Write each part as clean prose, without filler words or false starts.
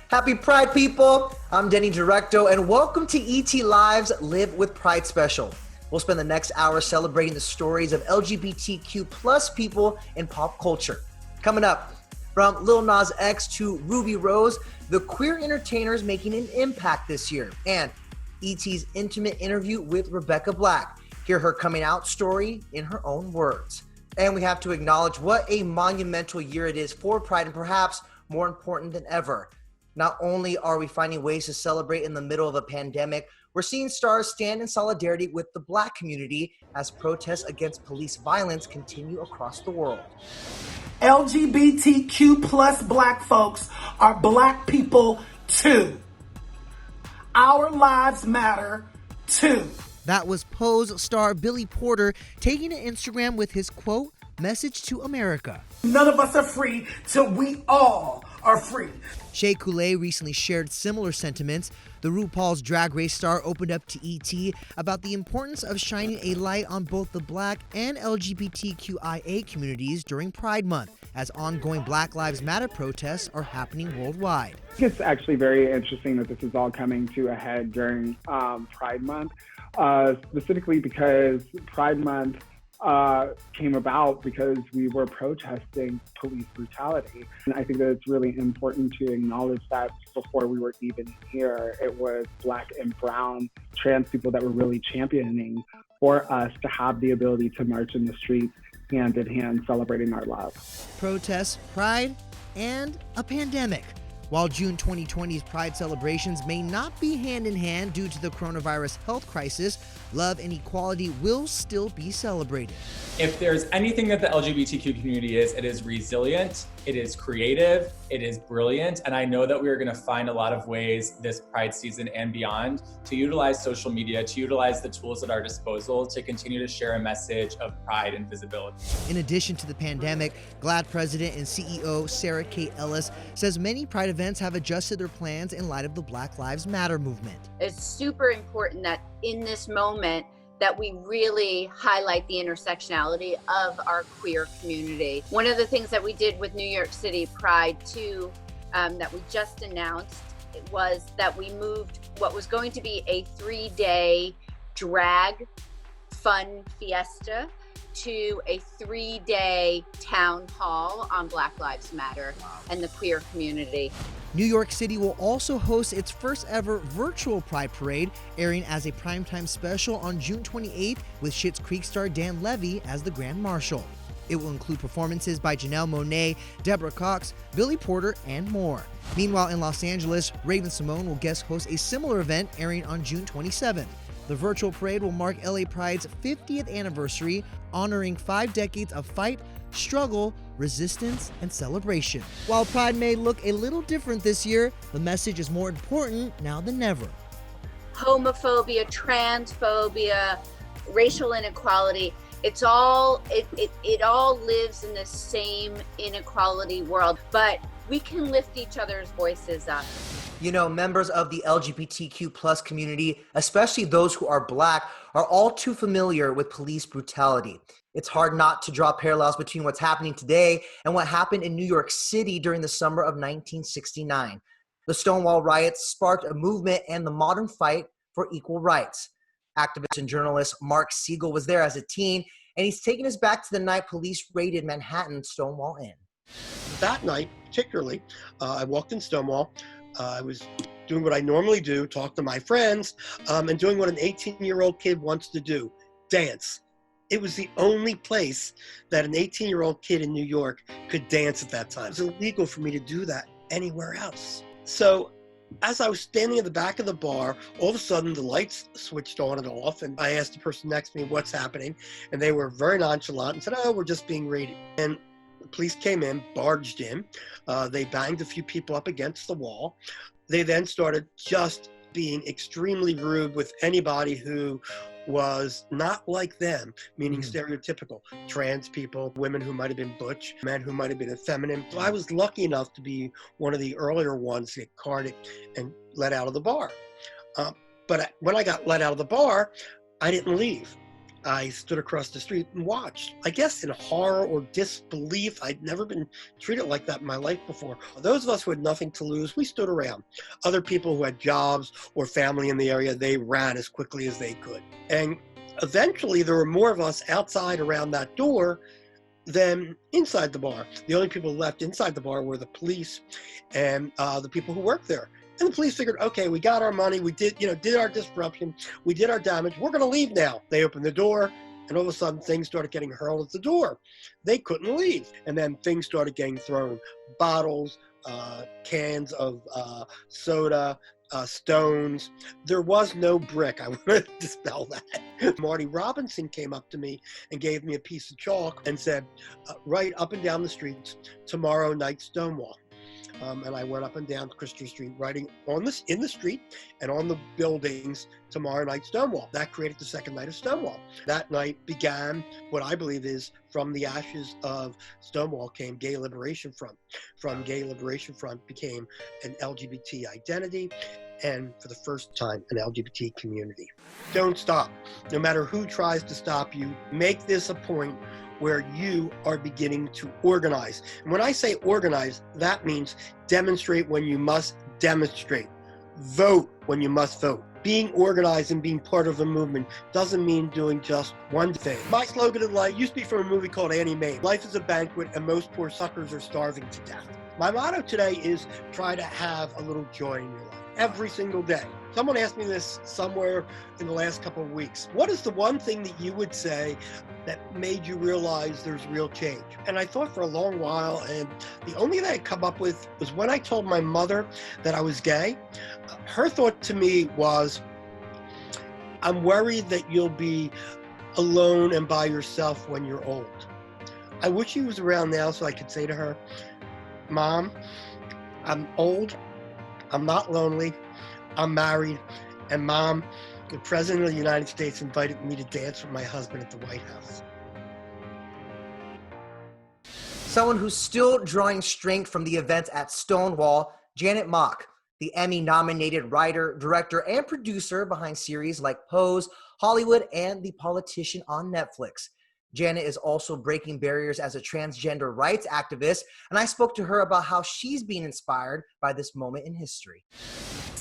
Happy Pride, people. I'm Denny Directo, and welcome to ET Live's Live with Pride special. We'll spend the next hour celebrating the stories of LGBTQ plus people in pop culture. Coming up, from Lil Nas X to Ruby Rose, the queer entertainers making an impact this year, and ET's intimate interview with Rebecca Black. Hear her coming out story in her own words. And we have to acknowledge what a monumental year it is for Pride, and perhaps more important than ever. Not only are we finding ways to celebrate in the middle of a pandemic, we're seeing stars stand in solidarity with the Black community as protests against police violence continue across the world. LGBTQ plus Black folks are Black people too. Our lives matter too. That was Pose star Billy Porter taking to Instagram with his quote, "Message to America." None of us are free till we all are free. Shea Coulee recently shared similar sentiments. The Rupauls drag race star opened up to ET about the importance of shining a light on both the Black and LGBTQIA communities during Pride Month, as ongoing Black Lives Matter protests are happening worldwide. It's actually very interesting that this is all coming to a head during Pride Month, specifically because Pride Month came about because we were protesting police brutality. And I think that it's really important to acknowledge that before we were even here, it was Black and brown trans people that were really championing for us to have the ability to march in the streets hand in hand, celebrating our love. Protests, Pride, and a pandemic. While June 2020's Pride celebrations may not be hand in hand due to the coronavirus health crisis, love and equality will still be celebrated. If there's anything that the LGBTQ community is, it is resilient, it is creative, it is brilliant, and I know that we are going to find a lot of ways this Pride season and beyond to utilize social media, to utilize the tools at our disposal to continue to share a message of pride and visibility. In addition to the pandemic, GLAAD President and CEO Sarah Kate Ellis says many Pride events have adjusted their plans in light of the Black Lives Matter movement. It's super important that in this moment that we really highlight the intersectionality of our queer community. One of the things that we did with New York City Pride 2 that we just announced was that we moved what was going to be a 3-day drag fun fiesta to a 3-day town hall on Black Lives Matter and the queer community. New York City will also host its first ever virtual Pride Parade, airing as a primetime special on June 28th with Schitt's Creek star Dan Levy as the Grand Marshal. It will include performances by Janelle Monáe, Deborah Cox, Billy Porter, and more. Meanwhile, in Los Angeles, Raven-Symoné will guest host a similar event airing on June 27th. The virtual parade will mark LA Pride's 50th anniversary, honoring 5 decades of fight, struggle, resistance, and celebration. While Pride may look a little different this year, the message is more important now than ever. Homophobia, transphobia, racial inequality, it all lives in the same inequality world, but we can lift each other's voices up. You know, members of the LGBTQ plus community, especially those who are Black, are all too familiar with police brutality. It's hard not to draw parallels between what's happening today and what happened in New York City during the summer of 1969. The Stonewall Riots sparked a movement and the modern fight for equal rights. Activist and journalist Mark Siegel was there as a teen, and he's taking us back to the night police raided Manhattan Stonewall Inn. That night, particularly, I walked in Stonewall. I was doing what I normally do, talk to my friends, and doing what an 18-year-old kid wants to do, dance. It was the only place that an 18-year-old kid in New York could dance at that time. It was illegal for me to do that anywhere else. So as I was standing at the back of the bar, all of a sudden the lights switched on and off, and I asked the person next to me what's happening, and they were very nonchalant and said, "Oh, we're just being raided." And the police came in, barged in. They banged a few people up against the wall. They then started just being extremely rude with anybody who was not like them, meaning stereotypical. Trans people, women who might have been butch, men who might have been effeminate. So I was lucky enough to be one of the earlier ones to get carded and let out of the bar. But when I got let out of the bar, I didn't leave. I stood across the street and watched. I guess in horror or disbelief. I'd never been treated like that in my life before. Those of us who had nothing to lose, we stood around. Other people who had jobs or family in the area, they ran as quickly as they could. And eventually there were more of us outside around that door than inside the bar. The only people left inside the bar were the police and the people who worked there. And the police figured, okay, we got our money, we did our disruption, we did our damage, we're gonna leave now. They opened the door, and all of a sudden things started getting hurled at the door. They couldn't leave. And then things started getting thrown. Bottles, cans of soda, stones. There was no brick. I want to dispel that. Marty Robinson came up to me and gave me a piece of chalk and said, write up and down the streets, tomorrow night Stonewall. And I went up and down Christopher Street, writing in the street and on the buildings, tomorrow night Stonewall. That created the second night of Stonewall. That night began what I believe is, from the ashes of Stonewall came Gay Liberation Front. From Gay Liberation Front became an LGBT identity, and for the first time, an LGBT community. Don't stop. No matter who tries to stop you, make this a point where you are beginning to organize. And when I say organize, that means demonstrate when you must demonstrate. Vote when you must vote. Being organized and being part of a movement doesn't mean doing just one thing. My slogan in life used to be from a movie called Annie Mae. Life is a banquet and most poor suckers are starving to death. My motto today is try to have a little joy in your life every single day. Someone asked me this somewhere in the last couple of weeks. What is the one thing that you would say that made you realize there's real change? And I thought for a long while, and the only thing I could come up with was when I told my mother that I was gay. Her thought to me was, I'm worried that you'll be alone and by yourself when you're old. I wish she was around now so I could say to her, Mom, I'm old, I'm not lonely, I'm married, and Mom, the President of the United States invited me to dance with my husband at the White House. Someone who's still drawing strength from the events at Stonewall, Janet Mock, the Emmy-nominated writer, director, and producer behind series like Pose, Hollywood, and The Politician on Netflix. Janet is also breaking barriers as a transgender rights activist, and I spoke to her about how she's being inspired by this moment in history.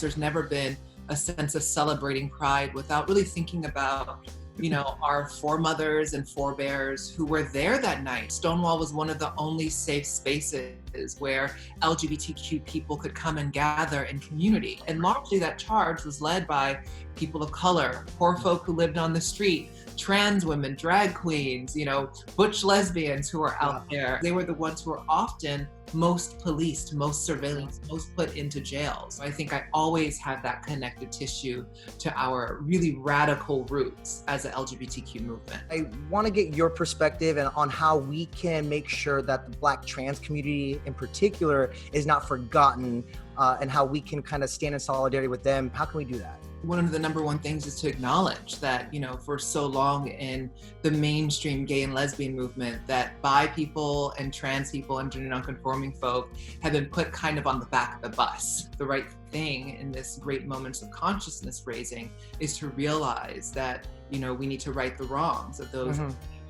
There's never been a sense of celebrating Pride without really thinking about, our foremothers and forebears who were there that night. Stonewall was one of the only safe spaces where LGBTQ people could come and gather in community. And largely that charge was led by people of color, poor folk who lived on the street, trans women, drag queens, butch lesbians who are out there. They were the ones who were often most policed, most surveillance, most put into jails. I think I always have that connective tissue to our really radical roots as an LGBTQ movement. I want to get your perspective on how we can make sure that the Black trans community in particular is not forgotten, and how we can kind of stand in solidarity with them. How can we do that? One of the number one things is to acknowledge that, for so long in the mainstream gay and lesbian movement, that bi people and trans people and gender nonconforming folk have been put kind of on the back of the bus. The right thing in this great moments of consciousness raising is to realize that, we need to right the wrongs of those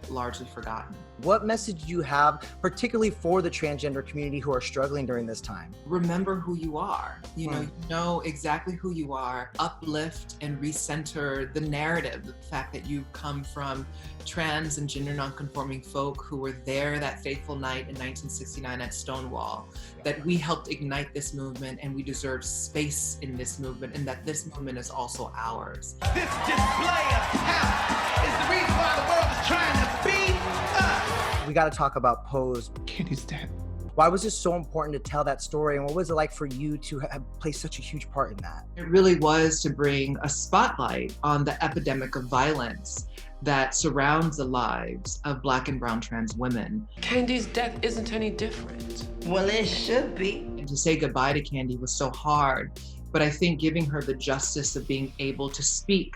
largely forgotten. What message do you have, particularly for the transgender community who are struggling during this time? Remember who you are. You know exactly who you are. Uplift and recenter the narrative, the fact that you come from trans and gender nonconforming folk who were there that fateful night in 1969 at Stonewall, that we helped ignite this movement and we deserve space in this movement, and that this movement is also ours. This display of power is the reason why the world is trying to beat us. We got to talk about Pose. Candy's dead. Why was it so important to tell that story, and what was it like for you to have played such a huge part in that? It really was to bring a spotlight on the epidemic of violence that surrounds the lives of Black and brown trans women. Candy's death isn't any different. Well, it should be. And to say goodbye to Candy was so hard, but I think giving her the justice of being able to speak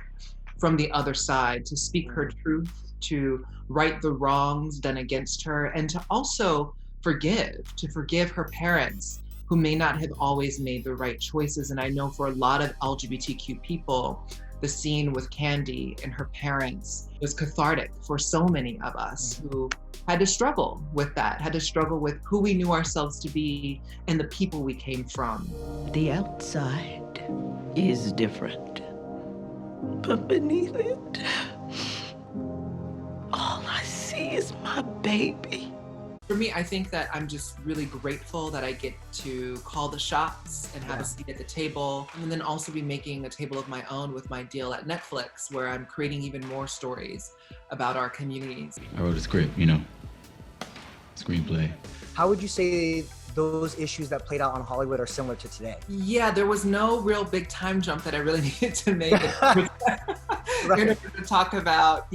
from the other side, to speak her truth, to right the wrongs done against her, and to also forgive her parents who may not have always made the right choices. And I know for a lot of LGBTQ people, the scene with Candy and her parents was cathartic for so many of us who had to struggle with that, had to struggle with who we knew ourselves to be and the people we came from. The outside is different, but beneath it, all I see is my baby. For me, I think that I'm just really grateful that I get to call the shots and have a seat at the table, and then also be making a table of my own with my deal at Netflix, where I'm creating even more stories about our communities. I wrote a script, screenplay. How would you say those issues that played out on Hollywood are similar to today? Yeah, there was no real big time jump that I really needed to make in order to talk about,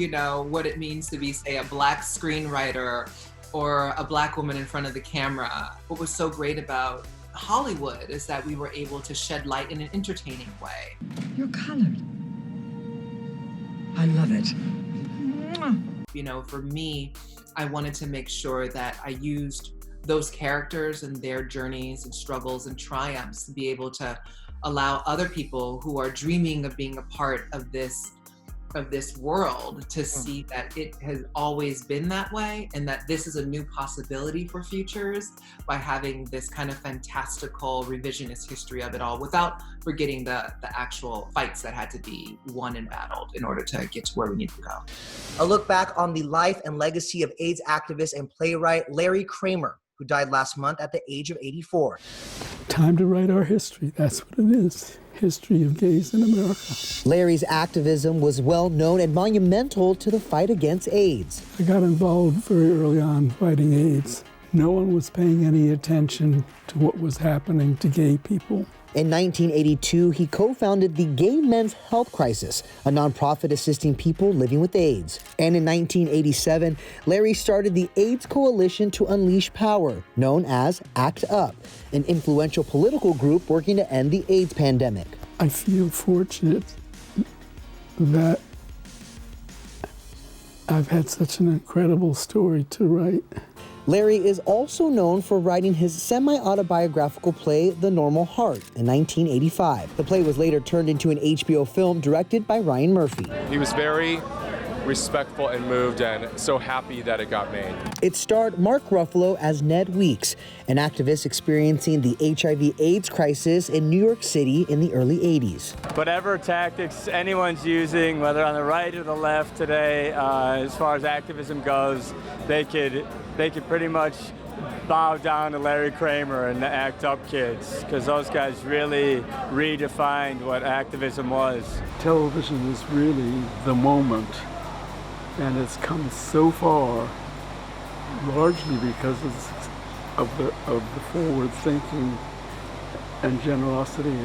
what it means to be, say, a Black screenwriter or a Black woman in front of the camera. What was so great about Hollywood is that we were able to shed light in an entertaining way. You're colored. I love it. For me, I wanted to make sure that I used those characters and their journeys and struggles and triumphs to be able to allow other people who are dreaming of being a part of this world to see that it has always been that way, and that this is a new possibility for futures by having this kind of fantastical revisionist history of it all, without forgetting the actual fights that had to be won and battled in order to get to where we need to go. A look back on the life and legacy of AIDS activist and playwright Larry Kramer, who died last month at the age of 84. Time to write our history. That's what it is. History of gays in America. Larry's activism was well known and monumental to the fight against AIDS. I got involved very early on fighting AIDS. No one was paying any attention to what was happening to gay people. In 1982, he co-founded the Gay Men's Health Crisis, a nonprofit assisting people living with AIDS. And in 1987, Larry started the AIDS Coalition to Unleash Power, known as ACT UP, an influential political group working to end the AIDS pandemic. I feel fortunate that I've had such an incredible story to write. Larry is also known for writing his semi-autobiographical play, The Normal Heart, in 1985. The play was later turned into an HBO film directed by Ryan Murphy. He was very respectful and moved and so happy that it got made. It starred Mark Ruffalo as Ned Weeks, an activist experiencing the HIV/AIDS crisis in New York City in the early 80s. Whatever tactics anyone's using, whether on the right or the left today, as far as activism goes, they could pretty much bow down to Larry Kramer and the ACT UP kids, because those guys really redefined what activism was. Television is really the moment, and it's come so far, largely because of the forward thinking and generosity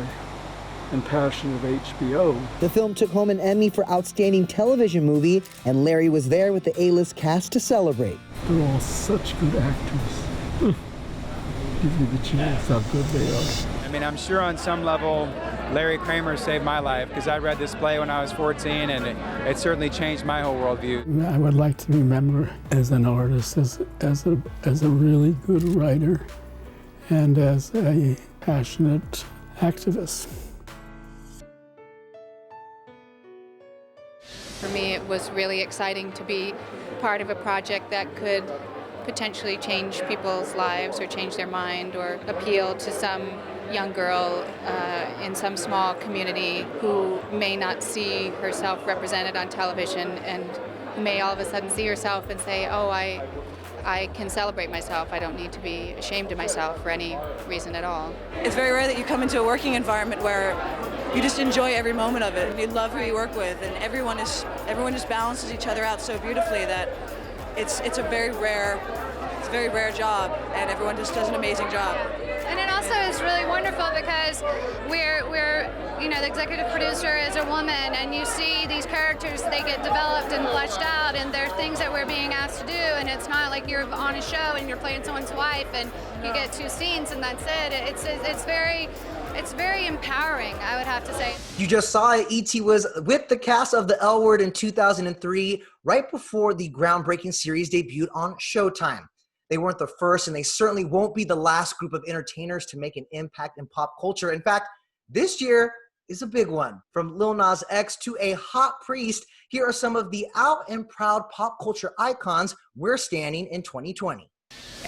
and passion of HBO. The film took home an Emmy for Outstanding Television Movie, and Larry was there with the A-list cast to celebrate. They're all such good actors. Give you the chance how good they are. I mean, I'm sure on some level, Larry Kramer saved my life, because I read this play when I was 14, and it certainly changed my whole worldview. I would like to remember as an artist, as a really good writer, and as a passionate activist. For me, it was really exciting to be part of a project that could potentially change people's lives or change their mind or appeal to some young girl in some small community who may not see herself represented on television and who may all of a sudden see herself and say, oh, I can celebrate myself. I don't need to be ashamed of myself for any reason at all. It's very rare that you come into a working environment where you just enjoy every moment of it. You love who you work with, and everyone just balances each other out so beautifully that it's a very rare job, and everyone just does an amazing job. And it also is really wonderful because we're the executive producer is a woman, and you see these characters, they get developed and fleshed out, and there are things that we're being asked to do, and it's not like you're on a show and you're playing someone's wife and you get 2 scenes and that's it. It's very empowering, I would have to say. You just saw it. E.T. was with the cast of The L Word in 2003, right before the groundbreaking series debuted on Showtime. They weren't the first, and they certainly won't be the last group of entertainers to make an impact in pop culture. In fact, this year, is a big one. From Lil Nas X to a hot priest, here are some of the out and proud pop culture icons we're standing in 2020.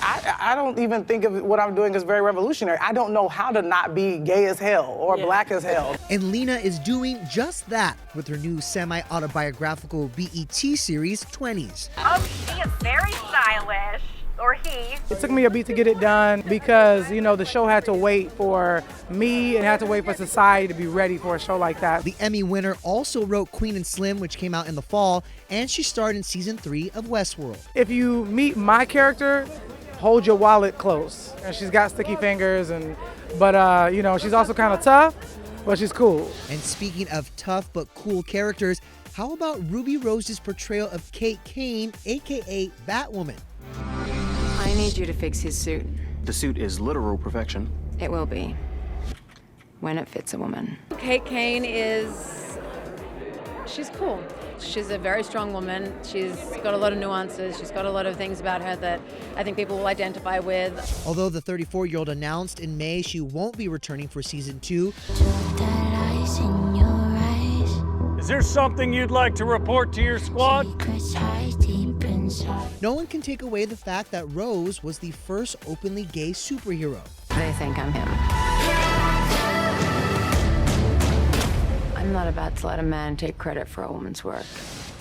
I don't even think of what I'm doing as very revolutionary. I don't know how to not be gay as hell or black as hell. And Lena is doing just that with her new semi-autobiographical BET series, 20s. Oh, she is very stylish. Or he. It took me a beat to get it done because, you know, the show had to wait for me and had to wait for society to be ready for a show like that. The Emmy winner also wrote Queen and Slim, which came out in the fall, and she starred in season 3 of Westworld. If you meet my character, hold your wallet close. And she's got sticky fingers, but you know, she's also kind of tough, but she's cool. And speaking of tough but cool characters, how about Ruby Rose's portrayal of Kate Kane, aka Batwoman? I need you to fix his suit. The suit is literal perfection. It will be. When it fits a woman. Kate Kane she's cool. She's a very strong woman. She's got a lot of nuances. She's got a lot of things about her that I think people will identify with. Although the 34-year-old announced in May she won't be returning for season 2. Is there something you'd like to report to your squad? No one can take away the fact that Rose was the first openly gay superhero. They think I'm him. I'm not about to let a man take credit for a woman's work.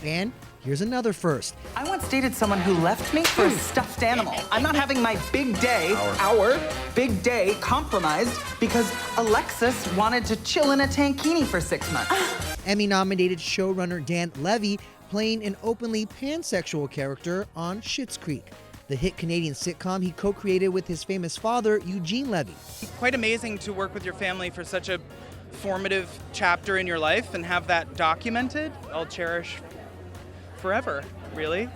And here's another first. I once dated someone who left me for a stuffed animal. I'm not having my big day, our big day, compromised because Alexis wanted to chill in a tankini for 6 months. Emmy-nominated showrunner Dan Levy playing an openly pansexual character on Schitt's Creek, the hit Canadian sitcom he co-created with his famous father, Eugene Levy. Quite amazing to work with your family for such a formative chapter in your life and have that documented. I'll cherish forever, really.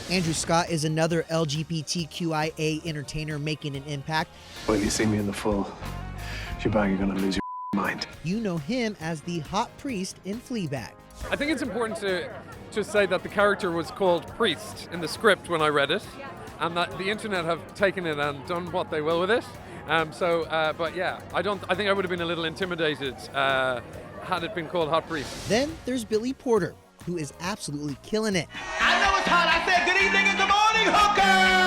Andrew Scott is another LGBTQIA entertainer making an impact. Well, if you see me in the full shebang, you're gonna lose your mind. You know him as the hot priest in Fleabag. I think it's important to say that the character was called Priest in the script when I read it, and that the internet have taken it and done what they will with it. But yeah, I think I would have been a little intimidated had it been called Hot Priest. Then there's Billy Porter, who is absolutely killing it. I know it's hot. I said good evening and good morning, hooker!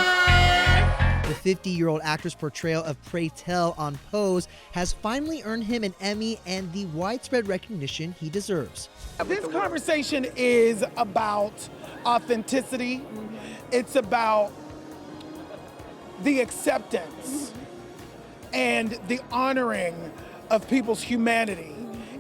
The 50-year-old actor's portrayal of Pray Tell on Pose has finally earned him an Emmy and the widespread recognition he deserves. This conversation is about authenticity. It's about the acceptance and the honoring of people's humanity,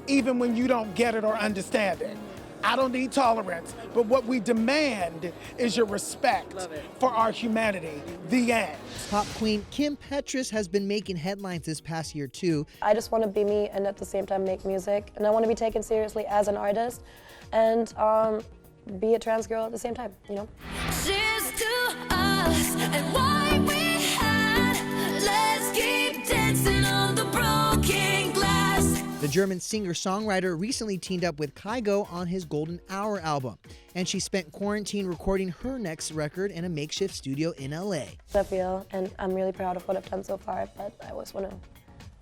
even when you don't get it or understand it. I don't need tolerance, but what we demand is your respect for our humanity. The end. Pop queen Kim Petras has been making headlines this past year too. I just want to be me and at the same time make music, and I want to be taken seriously as an artist and be a trans girl at the same time, you know? Cheers to us and why we had. Let's keep dancing on the broken glass. The German singer-songwriter recently teamed up with Kygo on his Golden Hour album, and she spent quarantine recording her next record in a makeshift studio in LA. I feel, and I'm really proud of what I've done so far, but I always want to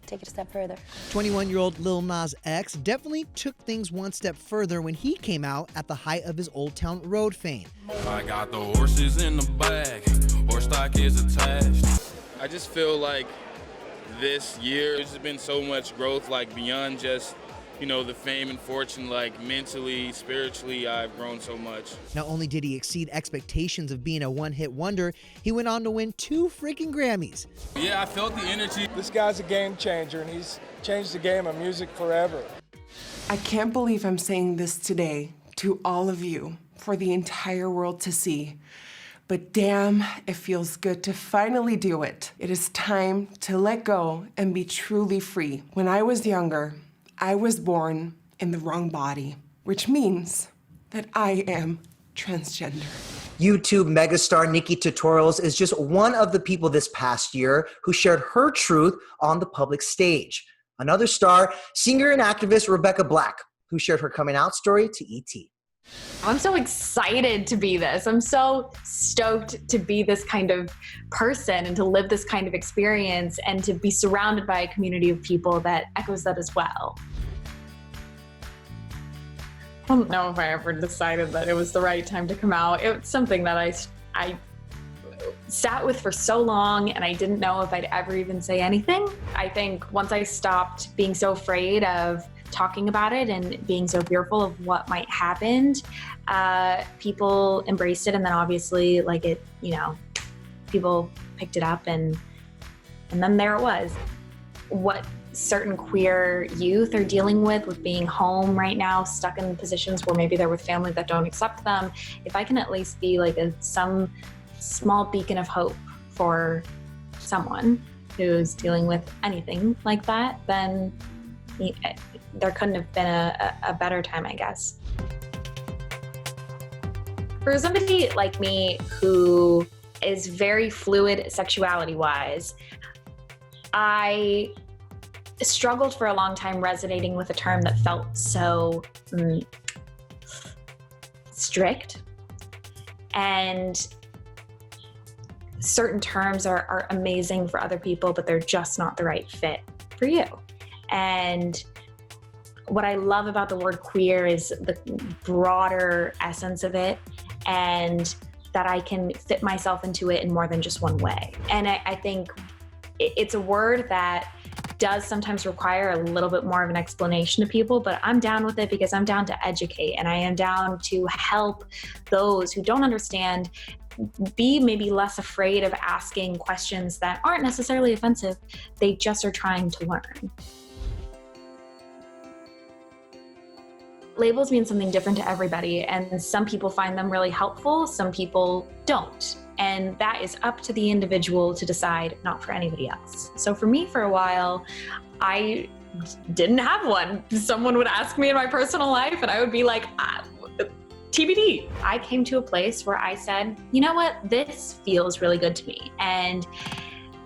take it a step further. 21-year-old Lil Nas X definitely took things one step further when he came out at the height of his Old Town Road fame. I got the horses in the bag, horse stock is attached. I just feel like this year there's been so much growth, like beyond just, you know, the fame and fortune, like mentally, spiritually, I've grown so much. Not only did he exceed expectations of being a one-hit wonder, he went on to win 2 freaking Grammys. Yeah, I felt the energy. This guy's a game changer, and he's changed the game of music forever. I can't believe I'm saying this today to all of you, for the entire world to see. But damn, it feels good to finally do it. It is time to let go and be truly free. When I was younger, I was born in the wrong body, which means that I am transgender. YouTube megastar Nikki Tutorials is just one of the people this past year who shared her truth on the public stage. Another star, singer and activist Rebecca Black, who shared her coming out story to ET. I'm so excited to be this. I'm so stoked to be this kind of person and to live this kind of experience and to be surrounded by a community of people that echoes that as well. don't know if I ever decided that it was the right time to come out. It's something that I sat with for so long, and I didn't know if I'd ever even say anything. I think once I stopped being so afraid of talking about it and being so fearful of what might happen, people embraced it, and then obviously, like, it, you know, people picked it up, and then there it was. What certain queer youth are dealing with being home right now, stuck in positions where maybe they're with family that don't accept them, if I can at least be like some small beacon of hope for someone who's dealing with anything like that, then there couldn't have been a better time, I guess. For somebody like me who is very fluid sexuality-wise, I struggled for a long time resonating with a term that felt so strict. And certain terms are amazing for other people, but they're just not the right fit for you. And what I love about the word queer is the broader essence of it, and that I can fit myself into it in more than just one way. And I think it's a word that does sometimes require a little bit more of an explanation to people, but I'm down with it because I'm down to educate, and I am down to help those who don't understand be maybe less afraid of asking questions that aren't necessarily offensive. They just are trying to learn. Labels mean something different to everybody, and some people find them really helpful, some people don't. And that is up to the individual to decide, not for anybody else. So for me, for a while, I didn't have one. Someone would ask me in my personal life, and I would be like, TBD. I came to a place where I said, you know what, this feels really good to me. And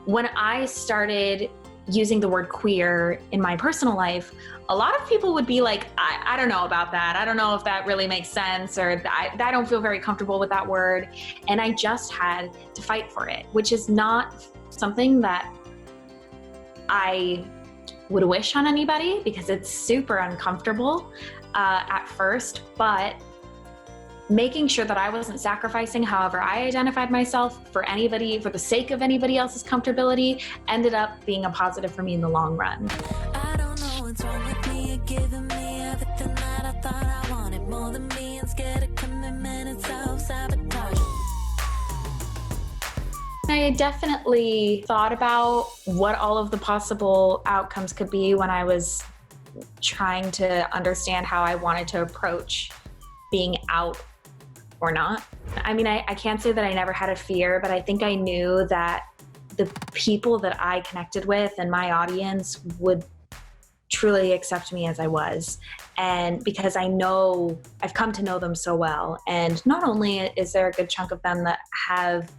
when I started using the word queer in my personal life, a lot of people would be like, I don't know about that. I don't know if that really makes sense, or I don't feel very comfortable with that word. And I just had to fight for it, which is not something that I would wish on anybody, because it's super uncomfortable at first, but making sure that I wasn't sacrificing however I identified myself for anybody, for the sake of anybody else's comfortability, ended up being a positive for me in the long run. I don't know what's wrong with me. You're giving me everything that I thought I wanted, more than me, and scared of commitment and self-sabotage. I definitely thought about what all of the possible outcomes could be when I was trying to understand how I wanted to approach being out or not. I mean, I can't say that I never had a fear, but I think I knew that the people that I connected with and my audience would truly accept me as I was. And because I know, I've come to know them so well. And not only is there a good chunk of them that have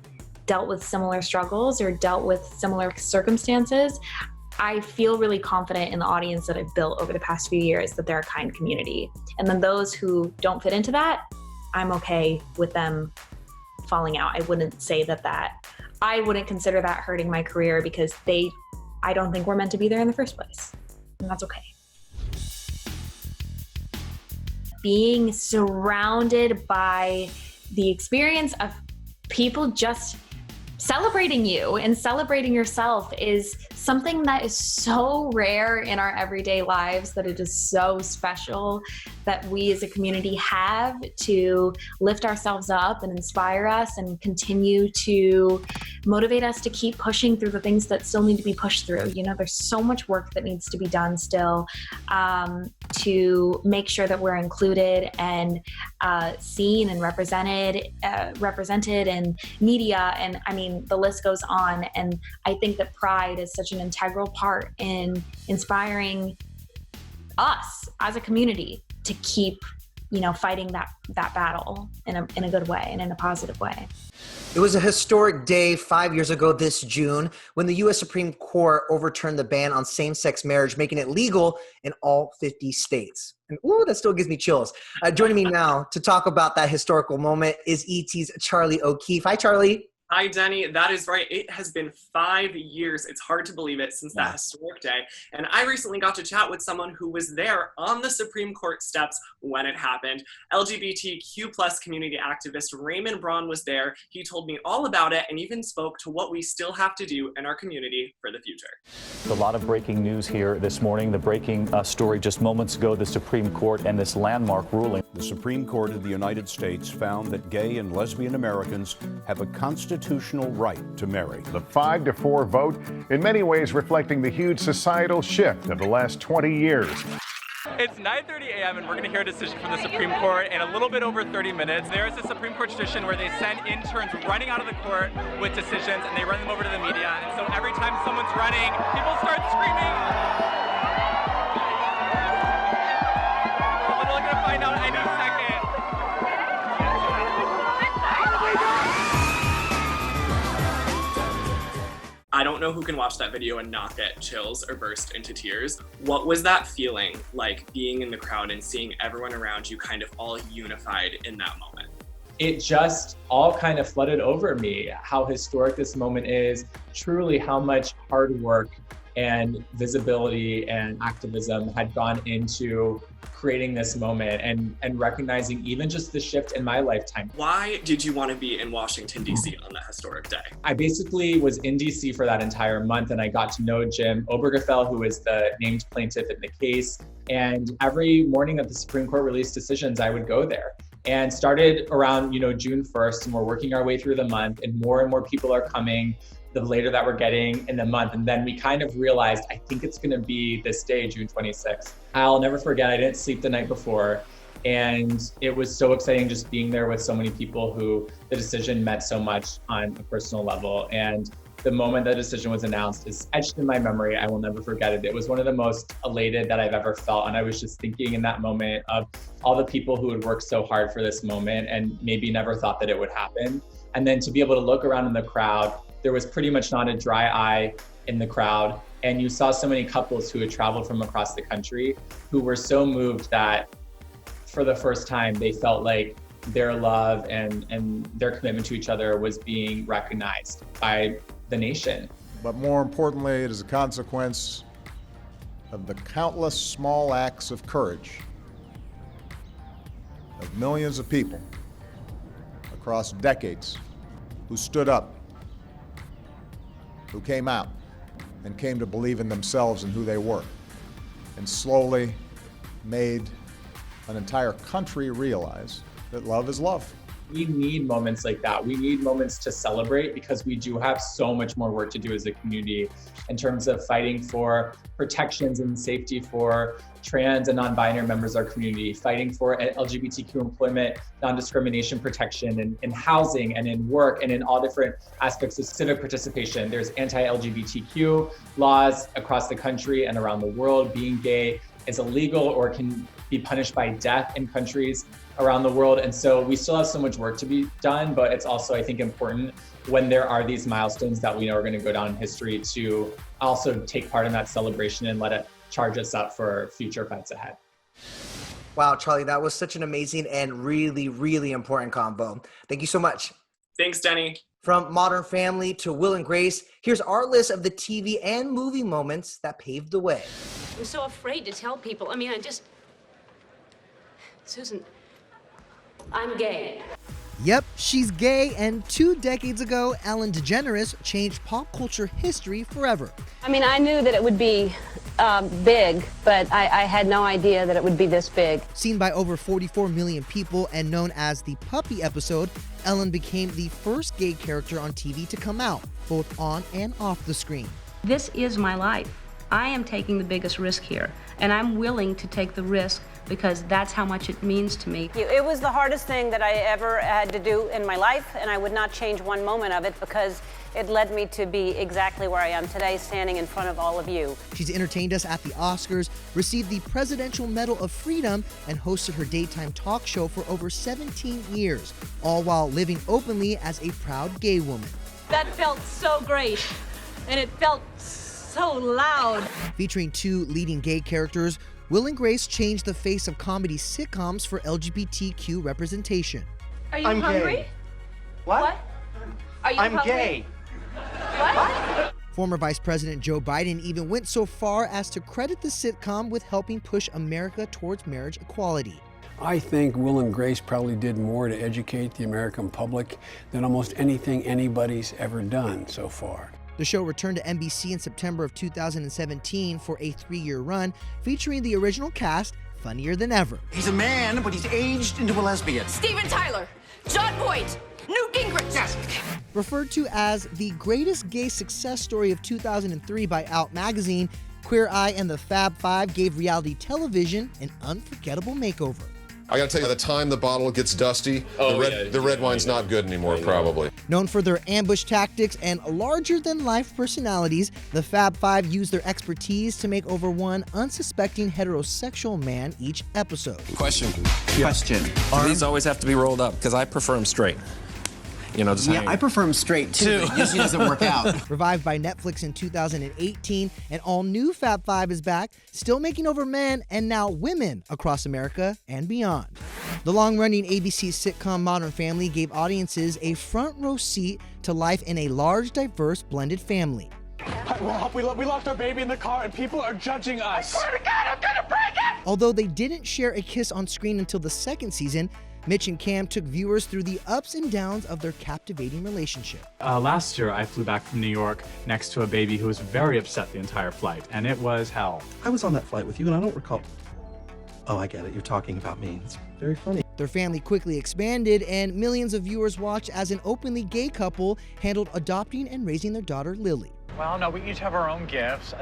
dealt with similar struggles or dealt with similar circumstances, I feel really confident in the audience that I've built over the past few years that they're a kind community. And then those who don't fit into that, I'm okay with them falling out. I wouldn't say that I wouldn't consider that hurting my career, because I don't think we're meant to be there in the first place. And that's okay. Being surrounded by the experience of people just celebrating you and celebrating yourself is something that is so rare in our everyday lives, that it is so special that we as a community have to lift ourselves up and inspire us and continue to motivate us to keep pushing through the things that still need to be pushed through. You know, there's so much work that needs to be done still to make sure that we're included and seen and represented in media. And I mean, the list goes on. And I think that Pride is such an integral part in inspiring us as a community to keep, you know, fighting that battle in a good way and in a positive way. It was a historic day 5 years ago this June when the U.S. Supreme Court overturned the ban on same-sex marriage, making it legal in all 50 states. And ooh, that still gives me chills. Joining me now to talk about that historical moment is ET's Charlie O'Keefe. Hi, Charlie. Hi, Denny. That is right. It has been 5 years. It's hard to believe it since that historic day. And I recently got to chat with someone who was there on the Supreme Court steps when it happened. LGBTQ plus community activist Raymond Braun was there. He told me all about it and even spoke to what we still have to do in our community for the future. A lot of breaking news here this morning. The breaking story just moments ago, the Supreme Court and this landmark ruling. The Supreme Court of the United States found that gay and lesbian Americans have a constitutional right to marry. The 5-4 vote, in many ways reflecting the huge societal shift of the last 20 years. It's 9:30 a.m. and we're going to hear a decision from the Supreme Court in a little bit over 30 minutes. There is a Supreme Court tradition where they send interns running out of the court with decisions and they run them over to the media. And so every time someone's running, people start screaming. We're literally going to find out any second. I don't know who can watch that video and not get chills or burst into tears. What was that feeling like, being in the crowd and seeing everyone around you kind of all unified in that moment? It just all kind of flooded over me, how historic this moment is, truly how much hard work and visibility and activism had gone into creating this moment and recognizing even just the shift in my lifetime. Why did you want to be in Washington, D.C. on that historic day? I basically was in D.C. for that entire month, and I got to know Jim Obergefell, who is the named plaintiff in the case. And every morning that the Supreme Court released decisions, I would go there. And started around, June 1st, and we're working our way through the month, and more people are coming the later that we're getting in the month. And then we kind of realized, I think it's gonna be this day, June 26th. I'll never forget, I didn't sleep the night before. And it was so exciting just being there with so many people who the decision meant so much on a personal level. And the moment the decision was announced is etched in my memory. I will never forget it. It was one of the most elated that I've ever felt. And I was just thinking in that moment of all the people who had worked so hard for this moment and maybe never thought that it would happen. And then to be able to look around in the crowd, there was pretty much not a dry eye in the crowd. And you saw so many couples who had traveled from across the country who were so moved that for the first time, they felt like their love and their commitment to each other was being recognized by the nation. But more importantly, it is a consequence of the countless small acts of courage of millions of people across decades who stood up, who came out and came to believe in themselves and who they were, and slowly made an entire country realize that love is love. We need moments like that. We need moments to celebrate because we do have so much more work to do as a community in terms of fighting for protections and safety for trans and non-binary members of our community, fighting for LGBTQ employment, non-discrimination protection in housing and in work and in all different aspects of civic participation. There's anti-LGBTQ laws across the country and around the world. Being gay is illegal or can be punished by death in countries around the world. And so we still have so much work to be done, but it's also, I think, important when there are these milestones that we know are going to go down in history to also take part in that celebration and let it charge us up for future events ahead. Wow, Charlie, that was such an amazing and really, really important combo. Thank you so much. Thanks, Denny. From Modern Family to Will and Grace, here's our list of the TV and movie moments that paved the way. I'm so afraid to tell people. Susan, I'm gay. Yep, she's gay, and 2 decades ago, Ellen DeGeneres changed pop culture history forever. I knew that it would be big, but I had no idea that it would be this big. Seen by over 44 million people and known as the Puppy episode, Ellen became the first gay character on TV to come out, both on and off the screen. This is my life. I am taking the biggest risk here, and I'm willing to take the risk because that's how much it means to me. It was the hardest thing that I ever had to do in my life, and I would not change one moment of it because it led me to be exactly where I am today, standing in front of all of you. She's entertained us at the Oscars, received the Presidential Medal of Freedom, and hosted her daytime talk show for over 17 years, all while living openly as a proud gay woman. That felt so great, and it felt so loud. Featuring 2 leading gay characters, Will and Grace changed the face of comedy sitcoms for LGBTQ representation. Are you hungry? What? Are you I'm gay. What? Former Vice President Joe Biden even went so far as to credit the sitcom with helping push America towards marriage equality. I think Will and Grace probably did more to educate the American public than almost anything anybody's ever done so far. The show returned to NBC in September of 2017 for a 3-year run, featuring the original cast, funnier than ever. He's a man, but he's aged into a lesbian. Steven Tyler, John Boyd, Newt Gingrich. Yes. Referred to as the greatest gay success story of 2003 by Out magazine, Queer Eye and the Fab Five gave reality television an unforgettable makeover. I gotta tell you, by the time the bottle gets dusty, the red wine's not good anymore, probably. Known for their ambush tactics and larger-than-life personalities, the Fab Five use their expertise to make over one unsuspecting heterosexual man each episode. Question. Do these always have to be rolled up? Because I prefer them straight. You know, just I prefer him straight too. But it usually doesn't work out. Revived by Netflix in 2018, an all-new Fab Five is back, still making over men and now women across America and beyond. The long-running ABC sitcom Modern Family gave audiences a front-row seat to life in a large, diverse, blended family. We locked our baby in the car and people are judging us. I swear to God, I'm gonna break it! Although they didn't share a kiss on screen until the second season, Mitch and Cam took viewers through the ups and downs of their captivating relationship. Last year, I flew back from New York next to a baby who was very upset the entire flight, and it was hell. I was on that flight with you and I don't recall. Oh, I get it. You're talking about me. It's very funny. Their family quickly expanded, and millions of viewers watched as an openly gay couple handled adopting and raising their daughter, Lily. Well, no, we each have our own gifts.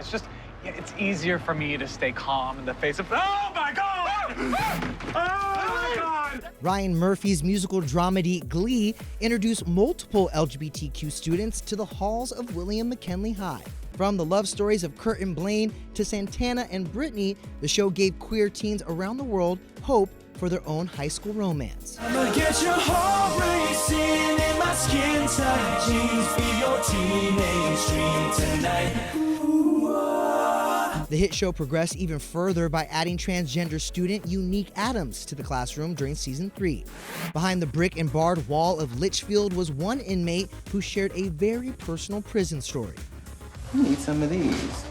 It's easier for me to stay calm in the face of, oh my God! Oh my God! Ryan Murphy's musical dramedy Glee introduced multiple LGBTQ students to the halls of William McKinley High. From the love stories of Kurt and Blaine to Santana and Brittany, the show gave queer teens around the world hope for their own high school romance. I'ma get your heart racing in my skin tight jeans, be your teenage dream tonight. The hit show progressed even further by adding transgender student Unique Adams to the classroom during season 3. Behind the brick and barred wall of Litchfield was one inmate who shared a very personal prison story. I need some of these.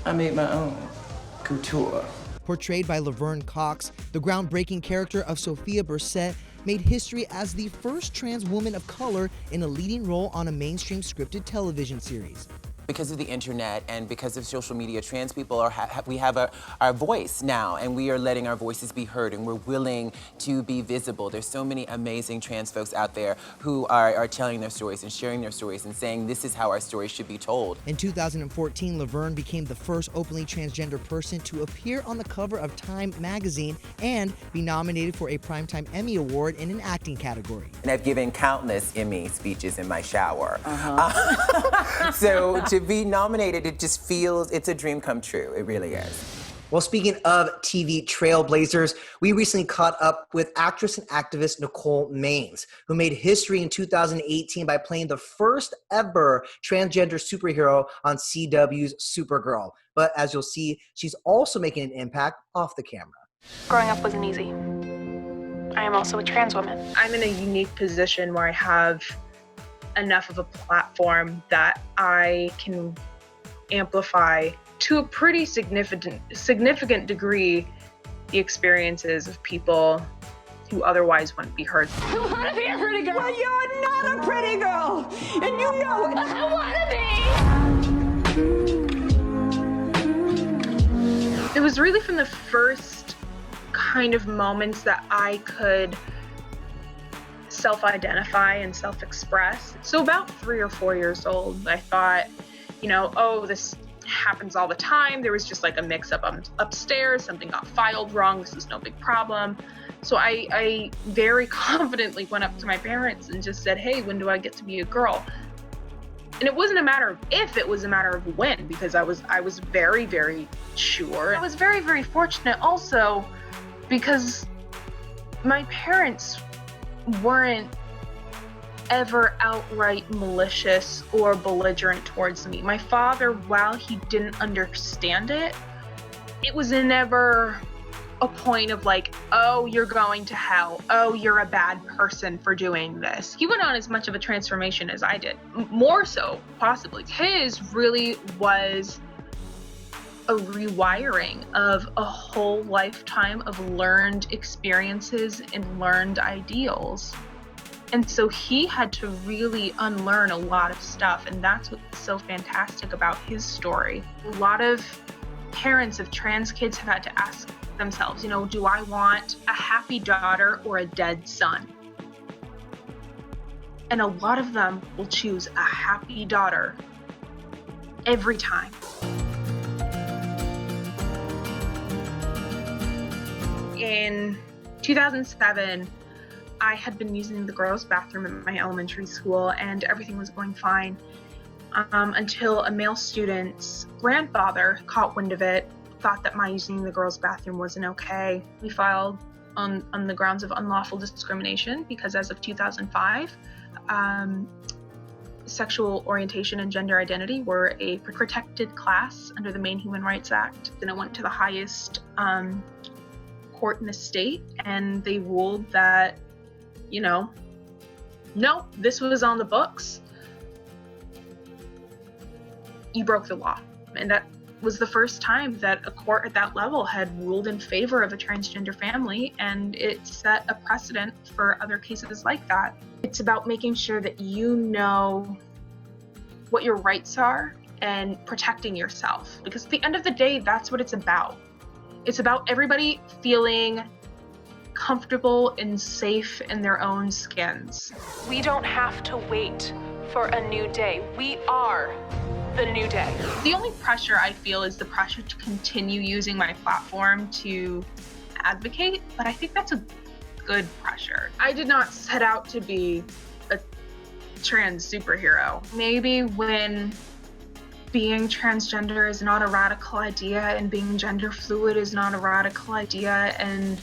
I made my own. Couture. Portrayed by Laverne Cox, the groundbreaking character of Sophia Bursette made history as the first trans woman of color in a leading role on a mainstream scripted television series. Because of the internet and because of social media, trans people we have our voice now, and we are letting our voices be heard, and we're willing to be visible. There's so many amazing trans folks out there who are telling their stories and sharing their stories and saying this is how our stories should be told. In 2014, Laverne became the first openly transgender person to appear on the cover of Time magazine and be nominated for a Primetime Emmy Award in an acting category. And I've given countless Emmy speeches in my shower. So to be nominated, it just feels, it's a dream come true. It really is. Well, speaking of TV trailblazers, we recently caught up with actress and activist Nicole Myles, who made history in 2018 by playing the first ever transgender superhero on CW's Supergirl. But as you'll see, she's also making an impact off the camera. Growing up wasn't easy. I am also a trans woman. I'm in a unique position where I have enough of a platform that I can amplify to a pretty significant degree the experiences of people who otherwise wouldn't be heard. I want to be a pretty girl. Well, you're not a pretty girl, and you know it. I want to be. It was really from the first kind of moments that I could self-identify and self-express. So about 3 or 4 years old, I thought, you know, oh, this happens all the time. There was just like a mix-up upstairs. Something got filed wrong. This is no big problem. So I very confidently went up to my parents and just said, hey, when do I get to be a girl? And it wasn't a matter of if, it was a matter of when, because I was very, very sure. I was very, very fortunate also because my parents weren't ever outright malicious or belligerent towards me. My father, while he didn't understand it, it was never, a point of like, oh, you're going to hell. Oh, you're a bad person for doing this. He went on as much of a transformation as I did. More so, possibly. His really was a rewiring of a whole lifetime of learned experiences and learned ideals. And so he had to really unlearn a lot of stuff, and that's what's so fantastic about his story. A lot of parents of trans kids have had to ask themselves, you know, do I want a happy daughter or a dead son? And a lot of them will choose a happy daughter every time. In 2007, I had been using the girls' bathroom in my elementary school, and everything was going fine until a male student's grandfather caught wind of it, thought that my using the girls' bathroom wasn't okay. We filed on the grounds of unlawful discrimination because as of 2005, sexual orientation and gender identity were a protected class under the Maine Human Rights Act. And it went to the highest court in the state, and they ruled that, you know, no, this was on the books. You broke the law. And that was the first time that a court at that level had ruled in favor of a transgender family, and it set a precedent for other cases like that. It's about making sure that you know what your rights are and protecting yourself, because at the end of the day, that's what it's about. It's about everybody feeling comfortable and safe in their own skins. We don't have to wait for a new day. We are the new day. The only pressure I feel is the pressure to continue using my platform to advocate, but I think that's a good pressure. I did not set out to be a trans superhero. Maybe when being transgender is not a radical idea and being gender fluid is not a radical idea, and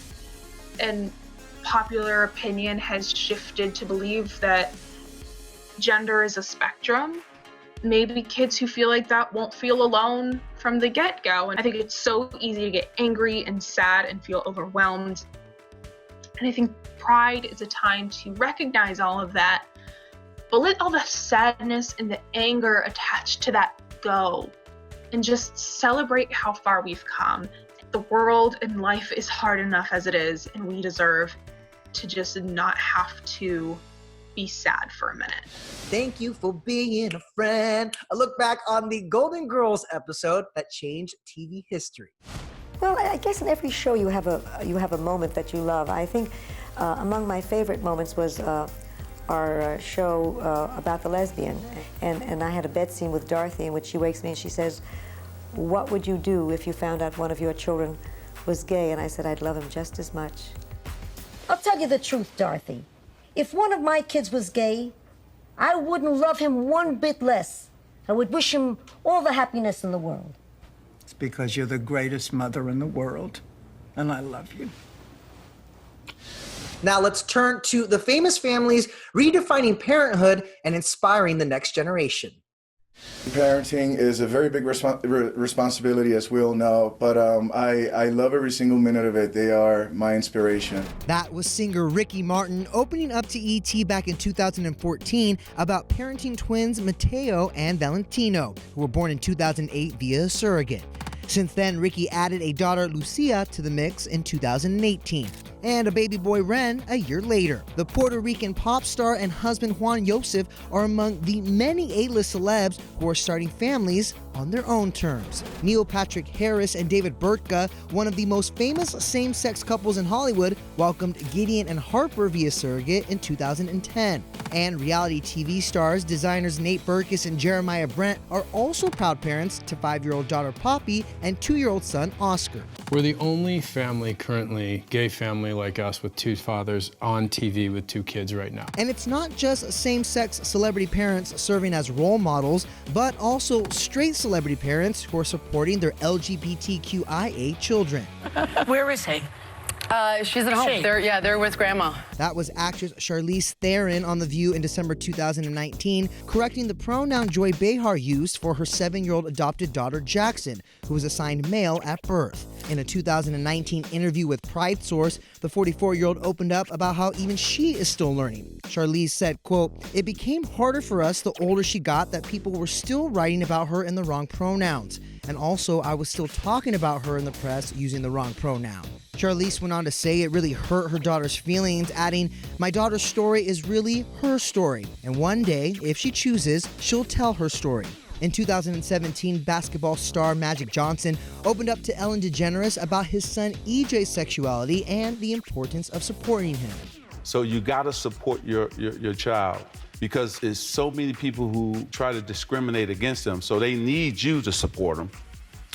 popular opinion has shifted to believe that gender is a spectrum, maybe kids who feel like that won't feel alone from the get-go. And I think it's so easy to get angry and sad and feel overwhelmed. And I think Pride is a time to recognize all of that, but let all the sadness and the anger attached to that go and just celebrate how far we've come. The world and life is hard enough as it is, and we deserve to just not have to be sad for a minute. Thank you for being a friend. A look back on the Golden Girls episode that changed TV history. Well, I guess in every show you have a moment that you love. I think among my favorite moments was our show about the lesbian, and I had a bed scene with Dorothy in which she wakes me and she says, "What would you do if you found out one of your children was gay?" And I said, "I'd love him just as much." I'll tell you the truth, Dorothy. If one of my kids was gay, I wouldn't love him one bit less. I would wish him all the happiness in the world. It's because you're the greatest mother in the world, and I love you. Now let's turn to the famous families redefining parenthood and inspiring the next generation. Parenting is a very big responsibility, as we all know, but I love every single minute of it. They are my inspiration. That was singer Ricky Martin opening up to ET back in 2014 about parenting twins Mateo and Valentino, who were born in 2008 via a surrogate. Since then, Ricky added a daughter, Lucia, to the mix in 2018, and a baby boy, Ren, a year later. The Puerto Rican pop star and husband Juan Joseph are among the many A-list celebs who are starting families on their own terms. Neil Patrick Harris and David Burtka, one of the most famous same-sex couples in Hollywood, welcomed Gideon and Harper via surrogate in 2010. And reality TV stars, designers Nate Berkus and Jeremiah Brent are also proud parents to 5-year-old daughter Poppy and 2-year-old son Oscar. We're the only family currently, gay family like us, with 2 fathers on TV with 2 kids right now. And it's not just same-sex celebrity parents serving as role models, but also straight celebrity parents who are supporting their LGBTQIA children. Where is he? She's at home. They're with Grandma. That was actress Charlize Theron on The View in December 2019, correcting the pronoun Joy Behar used for her 7-year-old adopted daughter Jackson, who was assigned male at birth. In a 2019 interview with Pride Source, the 44-year-old opened up about how even she is still learning. Charlize said, quote, "It became harder for us the older she got that people were still writing about her in the wrong pronouns. And also, I was still talking about her in the press using the wrong pronoun." Charlize went on to say it really hurt her daughter's feelings, adding, "My daughter's story is really her story. And one day, if she chooses, she'll tell her story." In 2017, basketball star Magic Johnson opened up to Ellen DeGeneres about his son EJ's sexuality and the importance of supporting him. So you gotta support your child, because there's so many people who try to discriminate against them. So they need you to support them,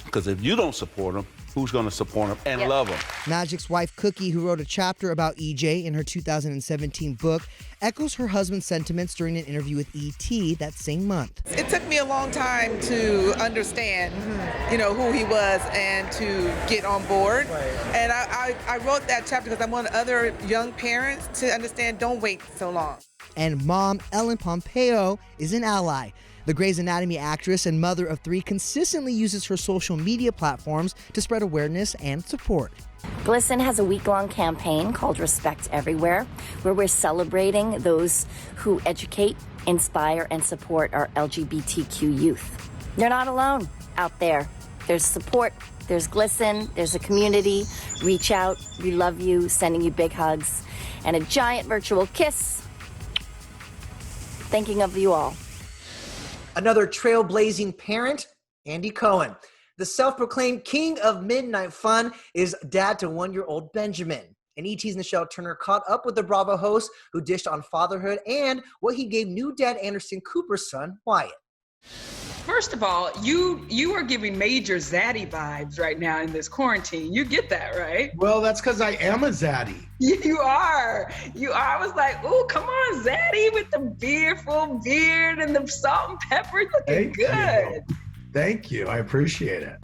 because if you don't support them, who's gonna support them and love them? Magic's wife, Cookie, who wrote a chapter about EJ in her 2017 book, echoes her husband's sentiments during an interview with ET that same month. It took me a long time to understand, who he was and to get on board. And I wrote that chapter because I want other young parents to understand, don't wait so long. And mom, Ellen Pompeo, is an ally. The Grey's Anatomy actress and mother of 3 consistently uses her social media platforms to spread awareness and support. GLSEN has a week-long campaign called Respect Everywhere, where we're celebrating those who educate, inspire, and support our LGBTQ youth. They're not alone out there. There's support, there's GLSEN, there's a community. Reach out, we love you, sending you big hugs, and a giant virtual kiss. Thinking of you all. Another trailblazing parent, Andy Cohen. The self-proclaimed king of midnight fun is dad to 1-year-old Benjamin. And ET's Nichelle Turner caught up with the Bravo host who dished on fatherhood and what he gave new dad Anderson Cooper's son, Wyatt. First of all, you are giving major zaddy vibes right now in this quarantine. You get that, right? Well, that's because I am a zaddy. You are. I was like, ooh, come on, zaddy, with the full beard and the salt and pepper, looking good. Thank you. I appreciate it.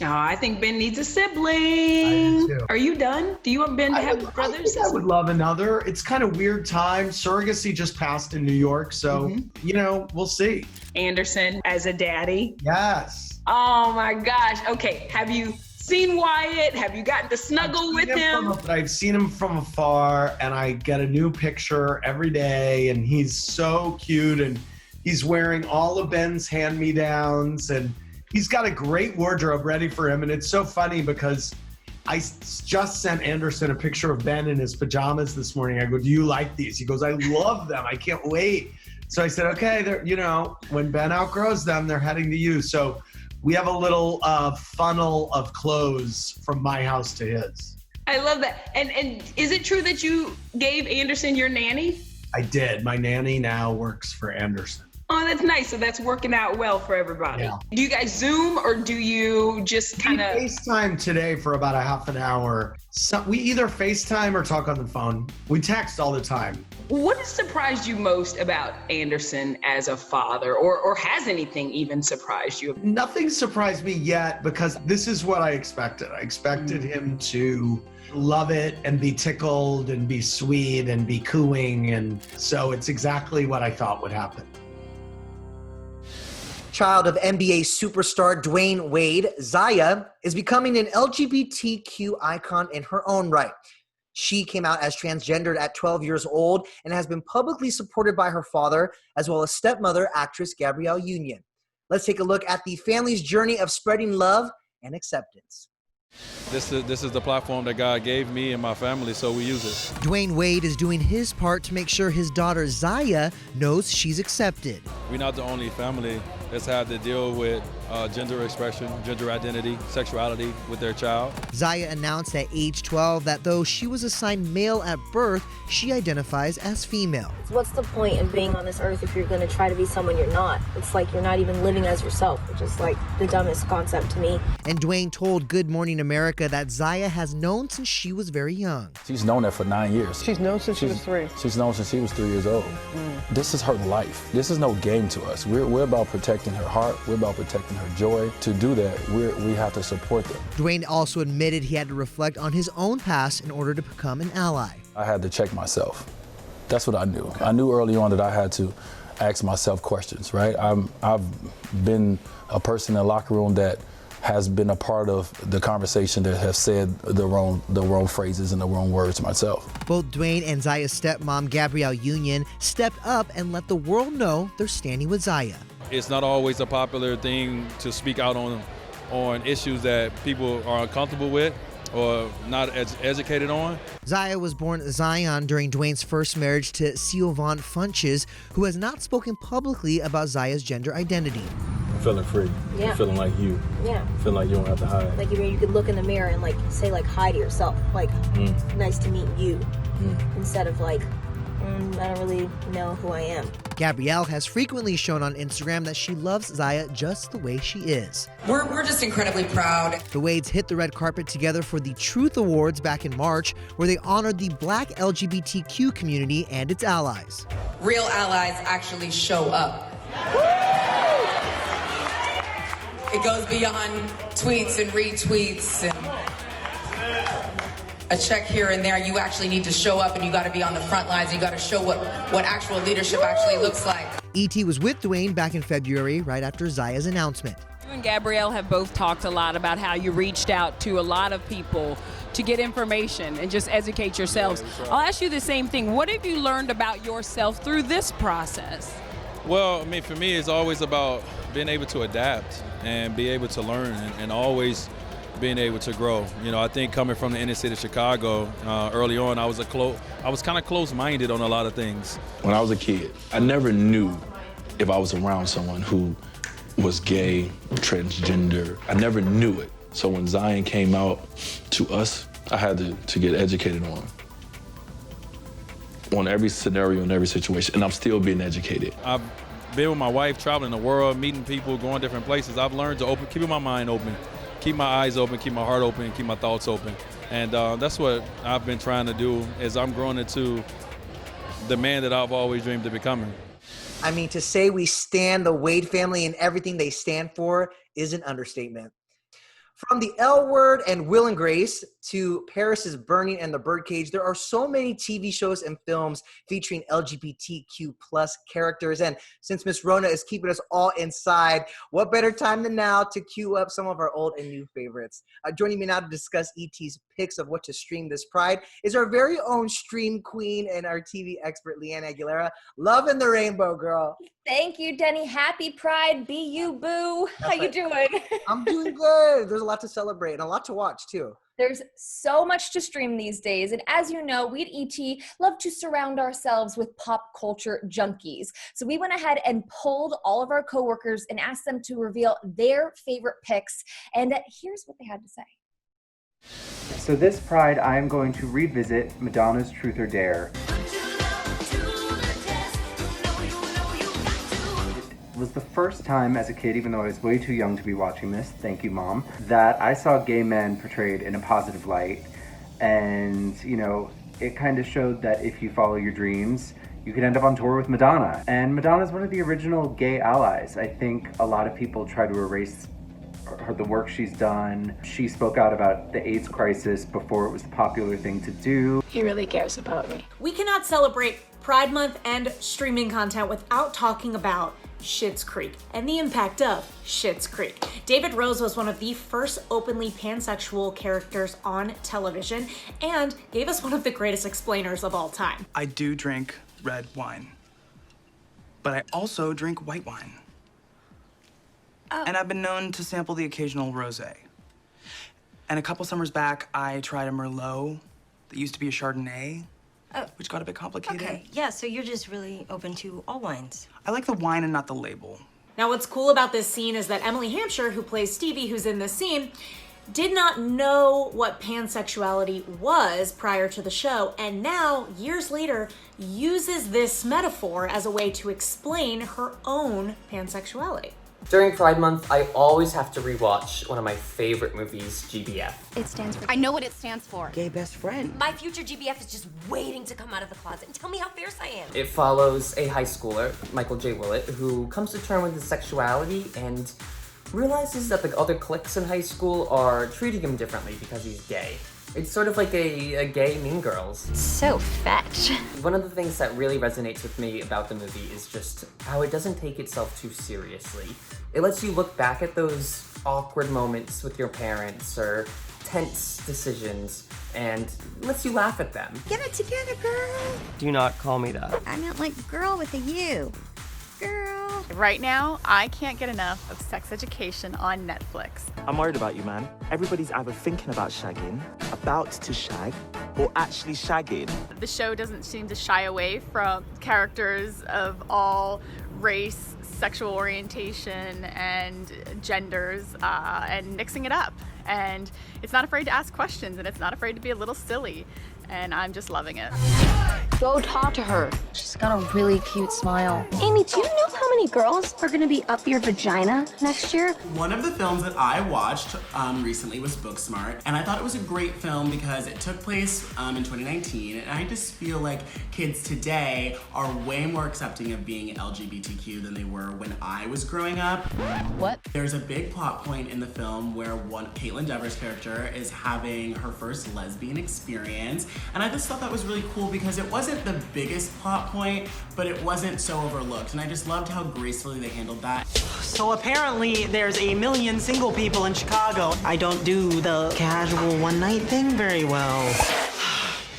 Oh, I think Ben needs a sibling. Are you done? Do you want Ben to have brothers? I would love another. It's kind of weird time. Surrogacy just passed in New York, so, we'll see. Anderson as a daddy? Yes. Oh my gosh. Okay, have you seen Wyatt? Have you gotten to snuggle with him? I've seen him from afar, and I get a new picture every day, and he's so cute, and he's wearing all of Ben's hand-me-downs, and he's got a great wardrobe ready for him. And it's so funny because I just sent Anderson a picture of Ben in his pajamas this morning. I go, "Do you like these?" He goes, "I love them. I can't wait." So I said, "Okay, when Ben outgrows them, they're heading to you." So we have a little funnel of clothes from my house to his. I love that. And is it true that you gave Anderson your nanny? I did. My nanny now works for Anderson. Oh, that's nice. So that's working out well for everybody. Yeah. Do you guys Zoom or do you just kind of... We FaceTime today for about a half an hour. So we either FaceTime or talk on the phone. We text all the time. What has surprised you most about Anderson as a father, or has anything even surprised you? Nothing surprised me yet, because this is what I expected. I expected him to love it and be tickled and be sweet and be cooing. And so it's exactly what I thought would happen. Child of NBA superstar Dwayne Wade, Zaya is becoming an LGBTQ icon in her own right. She came out as transgendered at 12 years old and has been publicly supported by her father, as well as stepmother actress Gabrielle Union. Let's take a look at the family's journey of spreading love and acceptance. This is the platform that God gave me and my family, so we use it. Dwayne Wade is doing his part to make sure his daughter Zaya knows she's accepted. We're not the only family that's had to deal with gender expression, gender identity, sexuality with their child. Zaya announced at age 12 that though she was assigned male at birth, she identifies as female. What's the point of being on this earth if you're going to try to be someone you're not? It's like you're not even living as yourself, which is like the dumbest concept to me. And Dwayne told Good Morning America that Zaya has known since she was very young. She's known that for 9 years. She's known since she was 3. She's known since she was 3 years old. This is her life. This is no game to us. We're about protecting her heart. We're about protecting her joy. To do that, we have to support them. Dwayne also admitted he had to reflect on his own past in order to become an ally. I had to check myself. That's what I knew. Okay. I knew early on that I had to ask myself questions, right? I've been a person in the locker room that has been a part of the conversation that has said the wrong phrases and the wrong words myself. Both Dwayne and Zaya's stepmom, Gabrielle Union, stepped up and let the world know they're standing with Zaya. It's not always a popular thing to speak out on issues that people are uncomfortable with or not as educated on. Zaya was born Zion during Dwayne's first marriage to Siobhan Funches, who has not spoken publicly about Zaya's gender identity. Feeling free. Yeah. Feeling like you. Yeah. Feeling like you don't have to hide. Like you could look in the mirror and like say like hi to yourself, like nice to meet you, instead of like I don't really know who I am. Gabrielle has frequently shown on Instagram that she loves Zaya just the way she is. We're just incredibly proud. The Wades hit the red carpet together for the Truth Awards back in March, where they honored the Black LGBTQ community and its allies. Real allies actually show up. It goes beyond tweets and retweets and a check here and there. You actually need to show up, and you got to be on the front lines. You got to show what actual leadership actually looks like. E.T. was with Dwayne back in February, right after Zaya's announcement. You and Gabrielle have both talked a lot about how you reached out to a lot of people to get information and just educate yourselves. I'll ask you the same thing. What have you learned about yourself through this process? Well, I mean, for me, it's always about being able to adapt and be able to learn and always being able to grow. You know, I think coming from the inner city of Chicago, early on, I was kind of close-minded on a lot of things. When I was a kid, I never knew if I was around someone who was gay, transgender. I never knew it. So when Zion came out to us, I had to get educated on every scenario and every situation, and I'm still being educated. I've been with my wife, traveling the world, meeting people, going different places. I've learned to keep my mind open, keep my eyes open, keep my heart open, keep my thoughts open. And that's what I've been trying to do as I'm growing into the man that I've always dreamed of becoming. I mean, to say we stand the Wade family and everything they stand for is an understatement. From the L Word and Will and Grace to Paris's Burning and the Birdcage, there are so many TV shows and films featuring LGBTQ plus characters. And since Miss Rona is keeping us all inside, what better time than now to queue up some of our old and new favorites? Joining me now to discuss ET's picks of what to stream this Pride is our very own stream queen and our TV expert, Leanne Aguilera. Loving the rainbow, girl. Thank you, Denny. Happy Pride. Be you, boo. How you doing? I'm doing good. There's a lot to celebrate and a lot to watch, too. There's so much to stream these days. And as you know, we at ET love to surround ourselves with pop culture junkies. So we went ahead and polled all of our coworkers and asked them to reveal their favorite picks. And here's what they had to say. So this Pride, I am going to revisit Madonna's Truth or Dare. It was the first time as a kid, even though I was way too young to be watching this, thank you, Mom, that I saw gay men portrayed in a positive light. And, you know, it kind of showed that if you follow your dreams, you could end up on tour with Madonna. And Madonna's one of the original gay allies. I think a lot of people try to erase the work she's done. She spoke out about the AIDS crisis before it was the popular thing to do. He really cares about me. We cannot celebrate Pride Month and streaming content without talking about Schitt's Creek and the impact of Schitt's Creek. David Rose was one of the first openly pansexual characters on television and gave us one of the greatest explainers of all time. I do drink red wine, but I also drink white wine. And I've been known to sample the occasional rosé. And a couple summers back, I tried a Merlot that used to be a Chardonnay, which got a bit complicated. Okay, yeah, so you're just really open to all wines. I like the wine and not the label. Now, what's cool about this scene is that Emily Hampshire, who plays Stevie, who's in this scene, did not know what pansexuality was prior to the show, and now, years later, uses this metaphor as a way to explain her own pansexuality. During Pride Month, I always have to rewatch one of my favorite movies, GBF. It stands for... I know what it stands for. Gay best friend. My future GBF is just waiting to come out of the closet and tell me how fierce I am. It follows a high schooler, Michael J. Willett, who comes to terms with his sexuality and realizes that the other cliques in high school are treating him differently because he's gay. It's sort of like a gay Mean Girls. So fetch. One of the things that really resonates with me about the movie is just how it doesn't take itself too seriously. It lets you look back at those awkward moments with your parents or tense decisions and lets you laugh at them. Get it together, girl. Do not call me that. I meant like girl with a U. Girl. Right now, I can't get enough of Sex Education on Netflix. I'm worried about you, man. Everybody's either thinking about shagging, about to shag, or actually shagging. The show doesn't seem to shy away from characters of all race, sexual orientation, and genders, and mixing it up. And it's not afraid to ask questions, and it's not afraid to be a little silly. And I'm just loving it. Go talk to her. She's got a really cute smile. Amy, do you know how many girls are gonna be up your vagina next year? One of the films that I watched recently was Booksmart, and I thought it was a great film because it took place in 2019, and I just feel like kids today are way more accepting of being LGBTQ than they were when I was growing up. What? There's a big plot point in the film where Caitlin Dever's character is having her first lesbian experience, and I just thought that was really cool because it wasn't the biggest plot point, but it wasn't so overlooked, and I just loved how gracefully they handled that. So apparently there's a million single people in Chicago. I don't do the casual one-night thing very well.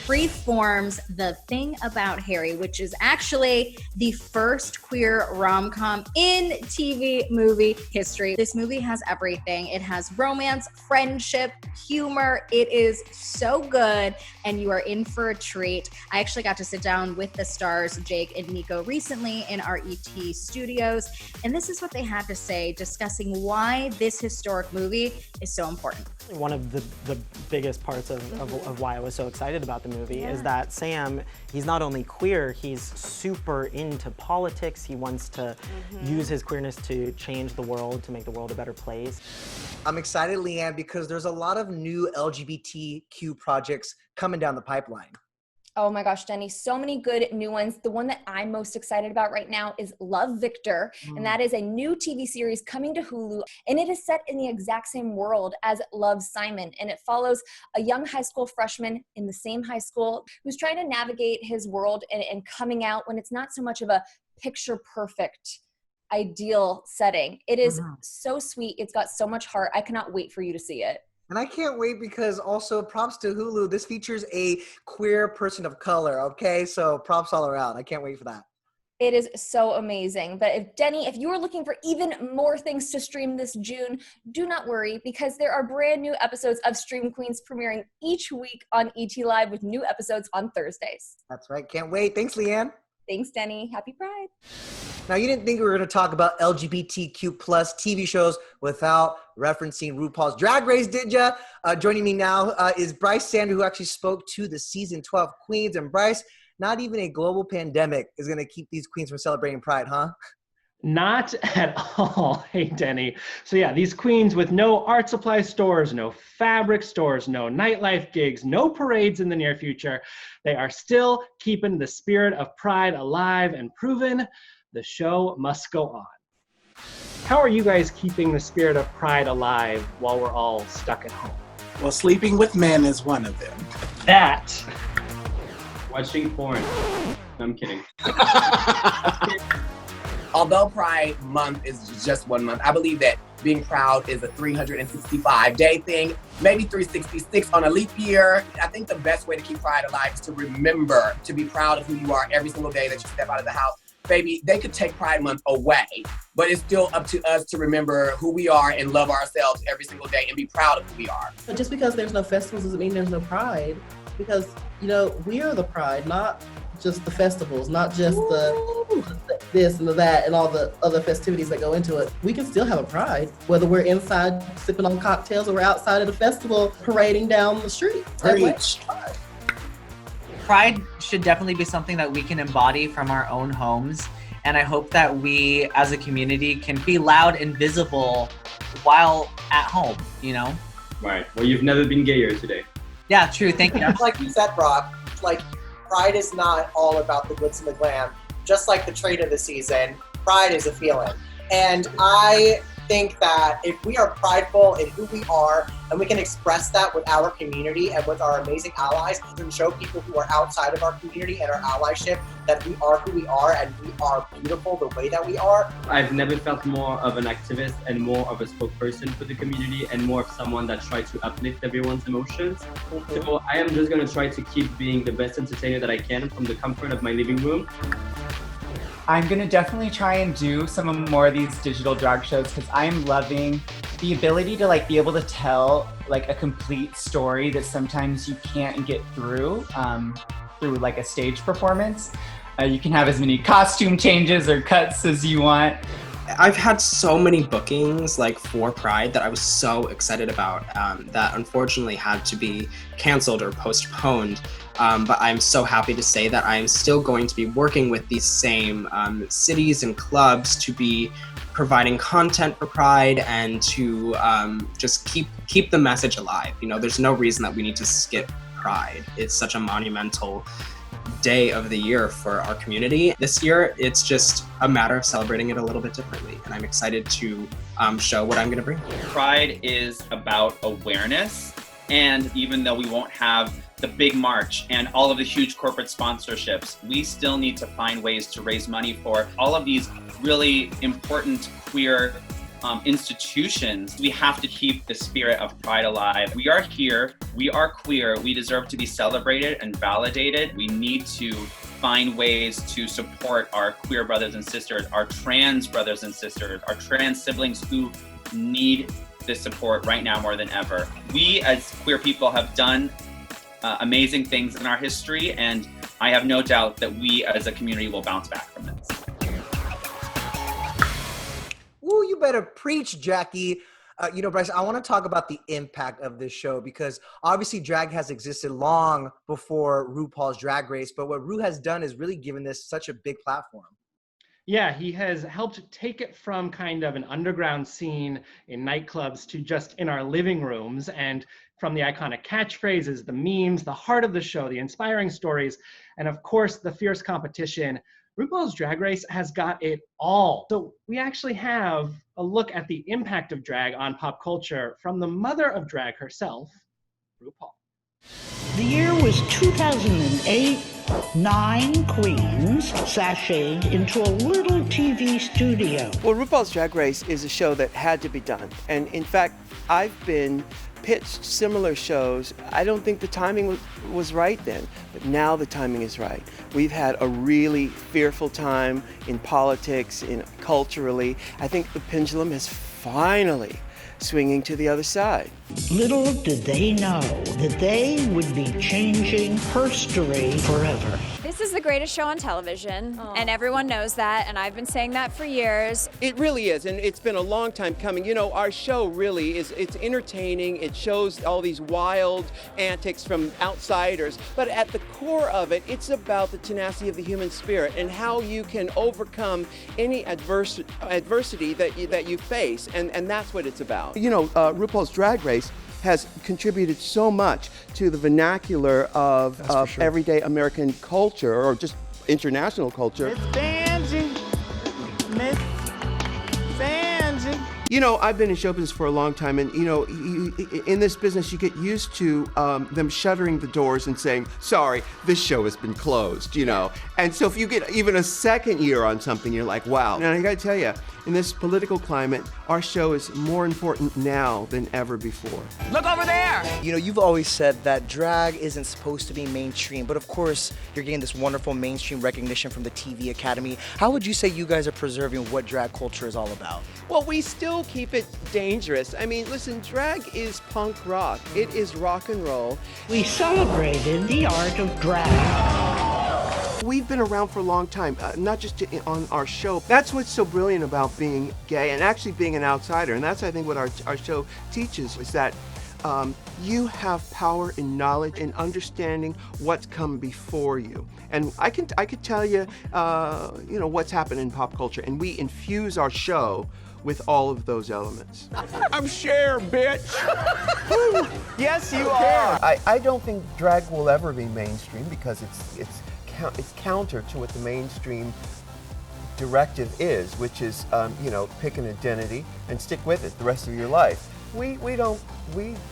Freeform's The Thing About Harry, which is actually the first queer rom-com in TV movie history. This movie has everything. It has romance, friendship, humor. It is so good, and you are in for a treat. I actually got to sit down with the stars, Jake and Nico, recently in our ET studios, and this is what they had to say discussing why this historic movie is so important. One of the biggest parts of why I was so excited about the movie is that Sam, he's not only queer, he's super into politics. He wants to use his queerness to change the world, to make the world a better place. I'm excited, Leanne, because there's a lot of new LGBTQ projects coming down the pipeline. Oh my gosh, Jenny, so many good new ones. The one that I'm most excited about right now is Love, Victor, and that is a new TV series coming to Hulu, and it is set in the exact same world as Love, Simon, and it follows a young high school freshman in the same high school who's trying to navigate his world and coming out when it's not so much of a picture-perfect ideal setting. It is so sweet. It's got so much heart. I cannot wait for you to see it. And I can't wait because also props to Hulu. This features a queer person of color, okay? So props all around. I can't wait for that. It is so amazing. But if you are looking for even more things to stream this June, do not worry because there are brand new episodes of Stream Queens premiering each week on ET Live with new episodes on Thursdays. That's right. Can't wait. Thanks, Leanne. Thanks, Denny. Happy Pride. Now, you didn't think we were going to talk about LGBTQ plus TV shows without referencing RuPaul's Drag Race, did ya? Joining me now is Bryce Sander, who actually spoke to the season 12 queens. And Bryce, not even a global pandemic is going to keep these queens from celebrating Pride, huh? Not at all. Hey, Denny. So yeah, these queens with no art supply stores, no fabric stores, no nightlife gigs, no parades in the near future, they are still keeping the spirit of Pride alive and proven the show must go on. How are you guys keeping the spirit of Pride alive while we're all stuck at home? Well, sleeping with men is one of them. That. Watching porn. I'm kidding. Although Pride Month is just 1 month, I believe that being proud is a 365-day thing, maybe 366 on a leap year. I think the best way to keep Pride alive is to remember to be proud of who you are every single day that you step out of the house. Baby, they could take Pride Month away, but it's still up to us to remember who we are and love ourselves every single day and be proud of who we are. But just because there's no festivals doesn't mean there's no Pride, because, you know, we are the Pride, not just the festivals, not just the this and the that and all the other festivities that go into it. We can still have a Pride, whether we're inside sipping on cocktails or we're outside of the festival parading down the street. Pride should definitely be something that we can embody from our own homes. And I hope that we as a community can be loud and visible while at home, you know? Right. Well, you've never been gayer today. Yeah, true. Thank you. Like you said, Brock, like Pride is not all about the glitz and the glam. Just like the trait of the season, Pride is a feeling. And I think that if we are prideful in who we are and we can express that with our community and with our amazing allies and show people who are outside of our community and our allyship that we are who we are and we are beautiful the way that we are. I've never felt more of an activist and more of a spokesperson for the community and more of someone that tries to uplift everyone's emotions. So I am just going to try to keep being the best entertainer that I can from the comfort of my living room. I'm gonna definitely try and do some more of these digital drag shows because I'm loving the ability to like be able to tell like a complete story that sometimes you can't get through through like a stage performance. You can have as many costume changes or cuts as you want. I've had so many bookings like for Pride that I was so excited about that unfortunately had to be canceled or postponed. But I'm so happy to say that I'm still going to be working with these same cities and clubs to be providing content for Pride and to just keep the message alive. You know, there's no reason that we need to skip Pride. It's such a monumental day of the year for our community. This year, it's just a matter of celebrating it a little bit differently. And I'm excited to show what I'm gonna bring. Pride is about awareness. And even though we won't have the big march and all of the huge corporate sponsorships, we still need to find ways to raise money for all of these really important queer institutions. We have to keep the spirit of Pride alive. We are here, we are queer, we deserve to be celebrated and validated. We need to find ways to support our queer brothers and sisters, our trans brothers and sisters, our trans siblings who need this support right now more than ever. We as queer people have done amazing things in our history, and I have no doubt that we as a community will bounce back from this. Ooh, you better preach, Jackie. Bryce, I want to talk about the impact of this show because obviously drag has existed long before RuPaul's Drag Race, but what Ru has done is really given this such a big platform. Yeah, he has helped take it from kind of an underground scene in nightclubs to just in our living rooms, and from the iconic catchphrases, the memes, the heart of the show, the inspiring stories, and of course, the fierce competition. RuPaul's Drag Race has got it all. So we actually have a look at the impact of drag on pop culture from the mother of drag herself, RuPaul. The year was 2008. 9 queens sashayed into a little TV studio. Well, RuPaul's Drag Race is a show that had to be done. And in fact, I've been pitched similar shows. I don't think the timing was right then, but now the timing is right. We've had a really fearful time in politics, culturally. I think the pendulum has finally swinging to the other side. Little did they know that they would be changing history forever. This is the greatest show on television, and everyone knows that, and I've been saying that for years. It really is, and it's been a long time coming. You know, our show really is, it's entertaining, it shows all these wild antics from outsiders, but at the core of it, it's about the tenacity of the human spirit and how you can overcome any adversity that you face, and that's what it's about. You know, RuPaul's Drag Race has contributed so much to the vernacular of everyday American culture or just international culture. Miss Fancy. You know, I've been in show business for a long time, and you know, in this business, you get used to them shuttering the doors and saying, sorry, this show has been closed, you know. And so if you get even a second year on something, you're like, wow. And I gotta tell you, in this political climate, our show is more important now than ever before. Look over there! You know, you've always said that drag isn't supposed to be mainstream, but of course, you're getting this wonderful mainstream recognition from the TV Academy. How would you say you guys are preserving what drag culture is all about? Well, we still keep it dangerous. I mean, listen, drag is punk rock. It is rock and roll. We celebrated the art of drag. We've been around for a long time, not just on our show. That's what's so brilliant about being gay and actually being an outsider. And that's, I think, what our show teaches is that you have power and knowledge and understanding what's come before you. And I could tell you, you know, what's happened in pop culture, and we infuse our show with all of those elements. I'm Cher, bitch! Yes, you are. I don't think drag will ever be mainstream because it's counter to what the mainstream directive is, which is, pick an identity and stick with it the rest of your life. We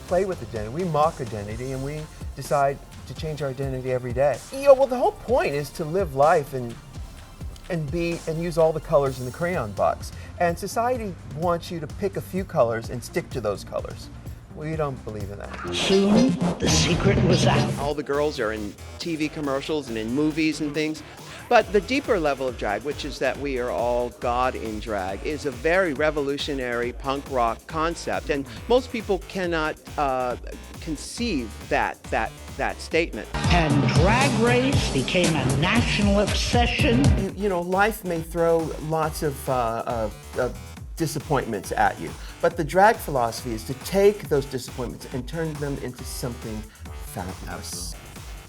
play with identity, we mock identity, and we decide to change our identity every day. Well, the whole point is to live life and use all the colors in the crayon box. And society wants you to pick a few colors and stick to those colors. We don't believe in that. Soon, the secret was out. All the girls are in TV commercials and in movies and things. But the deeper level of drag, which is that we are all God in drag, is a very revolutionary punk rock concept. And most people cannot conceive that statement. And Drag Race became a national obsession. Life may throw lots of disappointments at you, but the drag philosophy is to take those disappointments and turn them into something fabulous.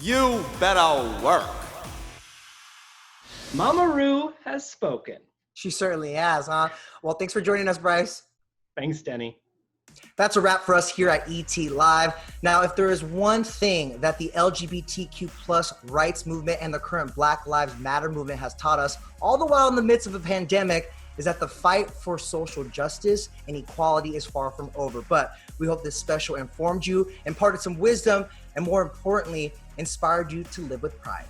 You better work. Mama Ru has spoken. She certainly has, huh? Well, thanks for joining us, Bryce. Thanks, Denny. That's a wrap for us here at ET Live. Now, if there is one thing that the LGBTQ plus rights movement and the current Black Lives Matter movement has taught us, all the while in the midst of a pandemic, is that the fight for social justice and equality is far from over. But we hope this special informed you, imparted some wisdom, and more importantly, inspired you to live with pride.